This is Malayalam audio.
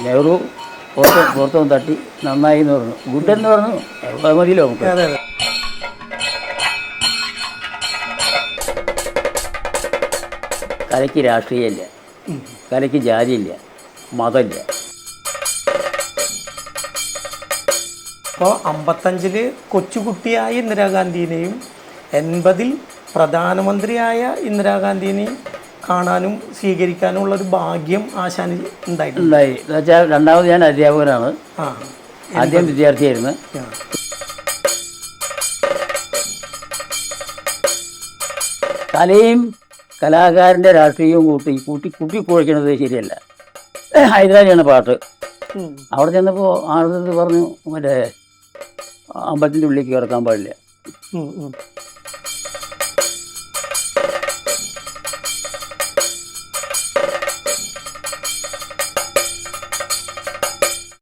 നെഹ്റു പുറത്തും തട്ടി നന്നായി എന്ന് പറഞ്ഞു. ഗുഡ് എന്ന് പറഞ്ഞു. അത് മതിയല്ലോ നമുക്ക്. അതെ അതെ. കലയ്ക്ക് രാഷ്ട്രീയമില്ല, കലയ്ക്ക് ജാതിയില്ല, മതമില്ല. അപ്പോൾ 55 കൊച്ചുകുട്ടിയായ ഇന്ദിരാഗാന്ധിനെയും 80 പ്രധാനമന്ത്രിയായ ഇന്ദിരാഗാന്ധിനെയും കാണാനും സ്വീകരിക്കാനും ഉള്ളൊരു ഭാഗ്യം ആശാന് ഉണ്ടായിട്ടുണ്ട്. ഉണ്ടായി എന്ന് വെച്ചാൽ രണ്ടാമത് ഞാൻ അധ്യാപകനാണ്. ആ, ആദ്യം വിദ്യാർത്ഥിയായിരുന്നു. ആ. കലയും കലാകാരൻ്റെ രാഷ്ട്രീയവും കുഴക്കണത് ശരിയല്ല. ഹൈദരാലിയാണ് പാട്ട്. അവിടെ ചെന്നപ്പോൾ ആളുകൾ പറഞ്ഞു മറ്റേ അമ്പലത്തിൻ്റെ ഉള്ളിലേക്ക് കിടക്കാൻ പാടില്ല.